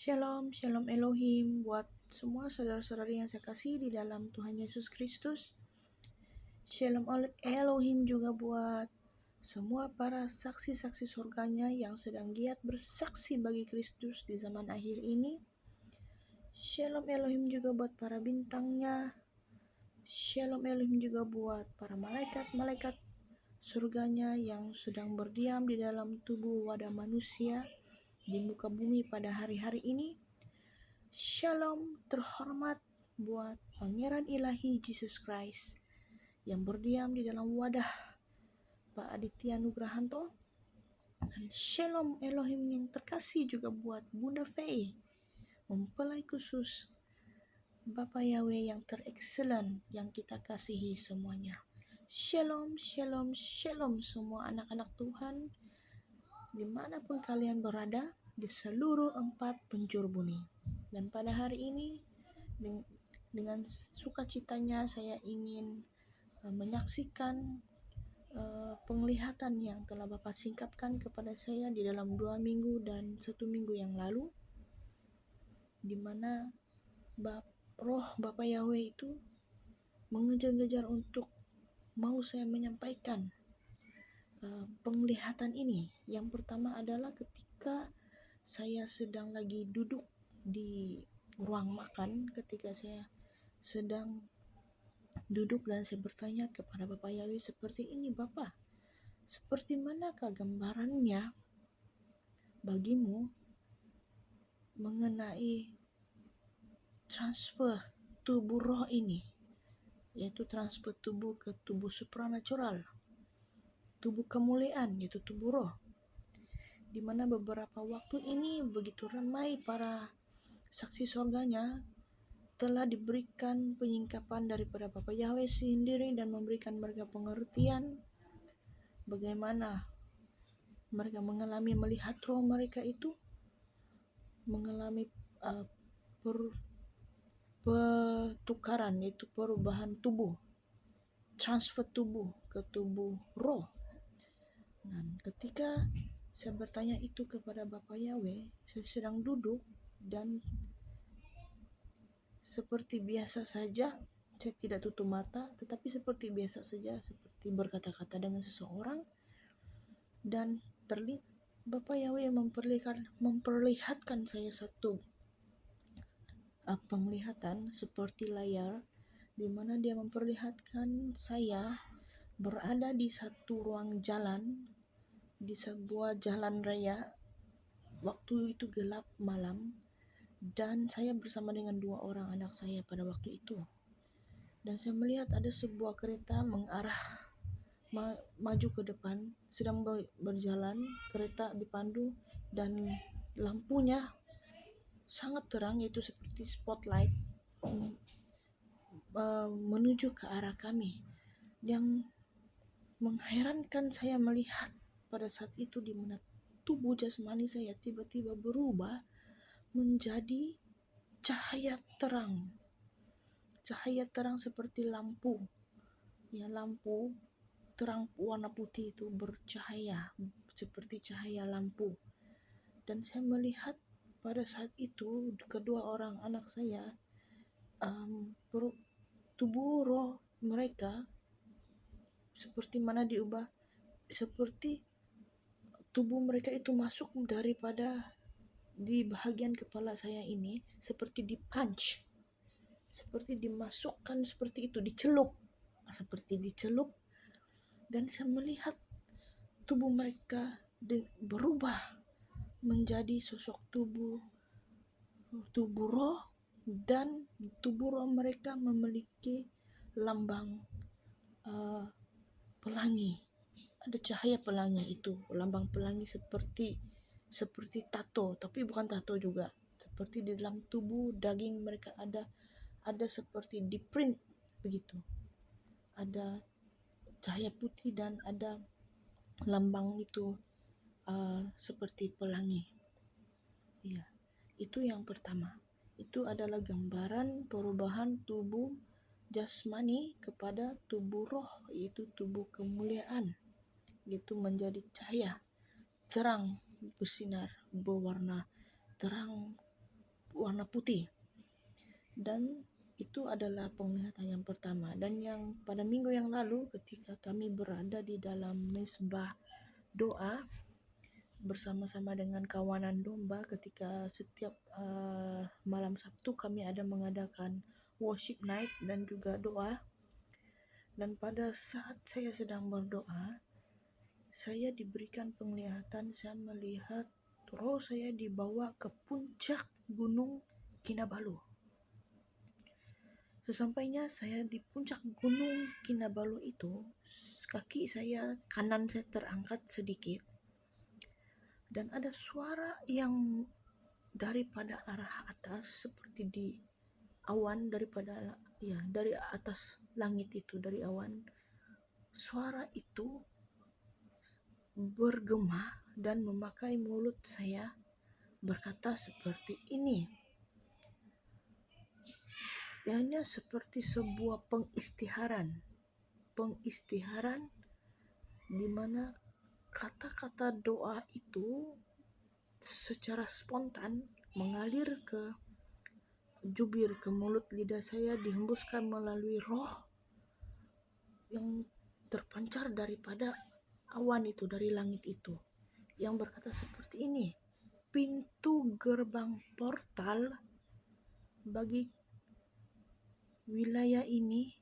Shalom, shalom Elohim buat semua saudara-saudari yang saya kasih di dalam Tuhan Yesus Kristus. Shalom Elohim juga buat semua para saksi-saksi surganya yang sedang giat bersaksi bagi Kristus di zaman akhir ini. Shalom Elohim juga buat para bintangnya. Shalom Elohim juga buat para malaikat-malaikat surganya yang sedang berdiam di dalam tubuh wadah manusia di muka bumi pada hari-hari ini. Shalom terhormat buat Pangeran Ilahi Jesus Christ yang berdiam di dalam wadah Pak Aditya Nugrahanto. Dan Shalom Elohim yang terkasih juga buat Bunda Faye, mempelai khusus Bapak Yahweh yang terexcellent yang kita kasihi semuanya. Shalom, shalom, shalom semua anak-anak Tuhan dimanapun kalian berada di seluruh 4 penjuru bumi. Dan pada hari ini dengan sukacitanya saya ingin menyaksikan penglihatan yang telah Bapak singkapkan kepada saya di dalam 2 minggu dan 1 minggu yang lalu, di mana roh Bapak Yahweh itu mengejar-ngejar untuk mau saya menyampaikan penglihatan ini. Yang pertama adalah ketika saya sedang lagi duduk di ruang makan, ketika saya sedang duduk dan saya bertanya kepada Bapak Yahweh seperti ini, Bapak, seperti manakah gambarannya bagimu mengenai transfer tubuh roh ini, yaitu transfer tubuh ke tubuh supranatural, tubuh kemuliaan, yaitu tubuh roh, di mana beberapa waktu ini begitu ramai para saksi surganya telah diberikan penyingkapan daripada Bapak Yahweh sendiri dan memberikan mereka pengertian bagaimana mereka mengalami melihat roh mereka itu mengalami pertukaran, yaitu perubahan tubuh, transfer tubuh ke tubuh roh. Dan ketika saya bertanya itu kepada Bapak Yahweh, saya sedang duduk dan seperti biasa saja, saya tidak tutup mata, tetapi seperti biasa saja, seperti berkata-kata dengan seseorang. Dan Bapak Yahweh memperlihatkan saya satu penglihatan seperti layar, di mana dia memperlihatkan saya berada di satu ruang jalan, di sebuah jalan raya. Waktu itu gelap malam, dan saya bersama dengan 2 orang anak saya pada waktu itu. Dan saya melihat ada sebuah kereta mengarah maju ke depan, sedang berjalan, kereta dipandu dan lampunya sangat terang, yaitu seperti spotlight menuju ke arah kami. Yang mengherankan saya melihat pada saat itu di mana tubuh jasmani saya tiba-tiba berubah menjadi cahaya terang seperti lampu, ya, lampu terang warna putih itu bercahaya seperti cahaya lampu. Dan saya melihat pada saat itu kedua orang anak saya, tubuh roh mereka seperti mana diubah, seperti tubuh mereka itu masuk daripada di bahagian kepala saya ini, seperti dipunch, seperti dimasukkan, seperti itu, dicelup, dan saya melihat tubuh mereka berubah menjadi sosok tubuh roh, dan tubuh roh mereka memiliki lambang pelangi. Ada cahaya pelangi, itu lambang pelangi seperti tato, tapi bukan tato juga, seperti di dalam tubuh daging mereka ada seperti di print begitu, ada cahaya putih dan ada lambang itu seperti pelangi. Ya, itu yang pertama. Itu adalah gambaran perubahan tubuh jasmani kepada tubuh roh, yaitu tubuh kemuliaan, yaitu menjadi cahaya terang, bersinar, berwarna terang warna putih. Dan itu adalah penglihatan yang pertama. Dan yang pada minggu yang lalu ketika kami berada di dalam mesbah doa bersama-sama dengan kawanan domba, ketika setiap malam Sabtu kami ada mengadakan worship night dan juga doa. Dan pada saat saya sedang berdoa, saya diberikan penglihatan, saya melihat roh saya dibawa ke puncak gunung Kinabalu. Sesampainya saya di puncak gunung Kinabalu itu, kaki saya kanan saya terangkat sedikit dan ada suara yang daripada arah atas, seperti di awan, dari atas langit itu, dari awan. Suara itu bergema dan memakai mulut saya berkata seperti ini. Hanya seperti sebuah pengistiharan di mana kata-kata doa itu secara spontan mengalir ke jubir, ke mulut lidah saya, dihembuskan melalui roh yang terpancar daripada awan itu, dari langit itu, yang berkata seperti ini: pintu gerbang portal bagi wilayah ini,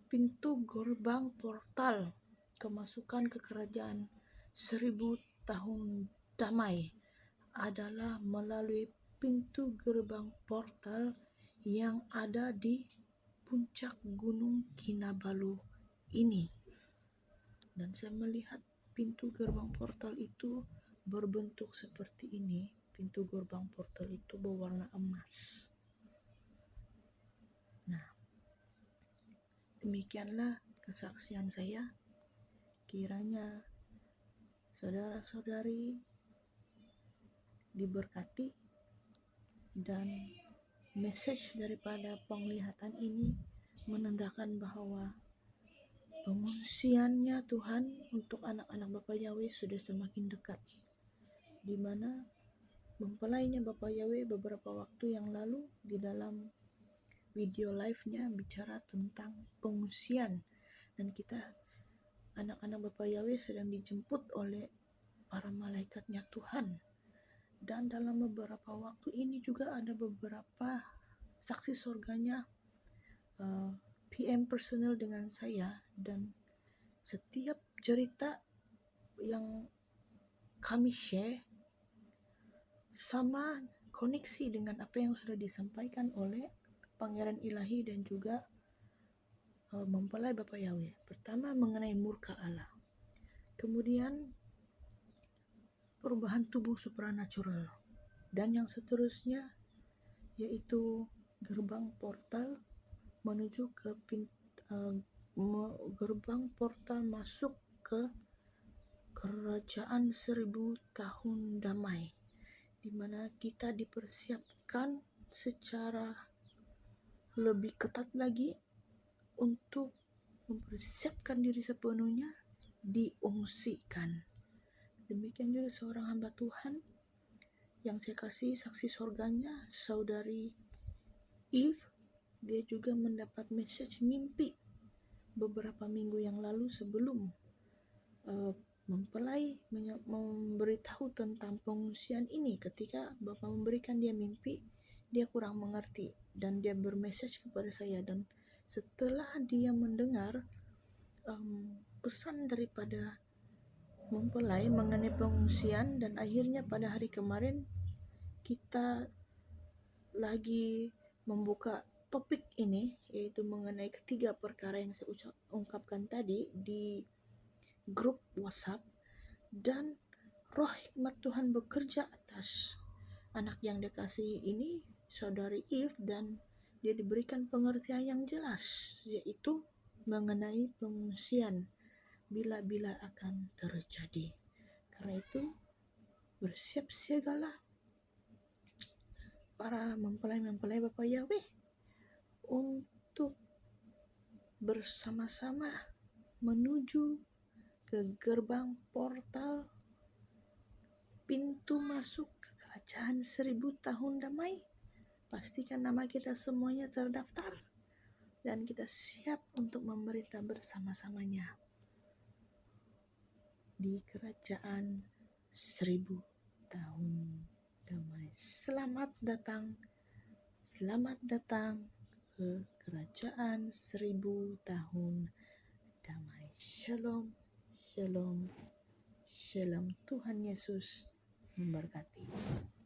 pintu gerbang portal kemasukan ke kerajaan 1000 tahun damai adalah melalui pintu gerbang portal yang ada di puncak gunung Kinabalu ini. Dan saya melihat pintu gerbang portal itu berbentuk seperti ini. Pintu gerbang portal itu berwarna emas. Nah, demikianlah kesaksian saya. Kiranya saudara-saudari diberkati dan message daripada penglihatan ini menandakan bahwa pengungsiannya Tuhan untuk anak-anak Bapak Yahweh sudah semakin dekat, di mana mempelainya Bapak Yahweh beberapa waktu yang lalu di dalam video live-nya bicara tentang pengungsian, dan kita anak-anak Bapak Yahweh sedang dijemput oleh para malaikatnya Tuhan. Dan dalam beberapa waktu ini juga ada beberapa saksi surganya PM personal dengan saya, dan setiap cerita yang kami share sama koneksi dengan apa yang sudah disampaikan oleh Pangeran Ilahi dan juga mempelai Bapak Yahweh. Pertama mengenai murka Allah, kemudian perubahan tubuh supranatural, dan yang seterusnya yaitu gerbang portal menuju ke gerbang portal masuk ke kerajaan 1000 tahun damai, di mana kita dipersiapkan secara lebih ketat lagi untuk mempersiapkan diri sepenuhnya diungsikan. Demikian juga seorang hamba Tuhan yang saya kasih saksi surganya, saudari Eve, dia juga mendapat message mimpi beberapa minggu yang lalu sebelum mempelai memberitahu tentang pengungsian ini. Ketika Bapak memberikan dia mimpi, dia kurang mengerti dan dia bermessage kepada saya, dan setelah dia mendengar pesan daripada mempelai mengenai pengungsian, dan akhirnya pada hari kemarin kita lagi membuka topik ini, yaitu mengenai ketiga perkara yang saya ungkapkan tadi di grup WhatsApp. Dan roh hikmat Tuhan bekerja atas anak yang dikasihi ini, saudari Eve, dan dia diberikan pengertian yang jelas, yaitu mengenai pengungsian bila-bila akan terjadi. Karena itu bersiap siagalah para mempelai-mempelai Bapak Yahweh untuk bersama-sama menuju ke gerbang portal pintu masuk ke kerajaan kerajaan 1000 tahun damai. Pastikan nama kita semuanya terdaftar dan kita siap untuk memerintah bersama-samanya di kerajaan 1000 tahun damai. Selamat datang ke kerajaan 1000 tahun damai. Shalom, shalom, shalom. Tuhan Yesus memberkati.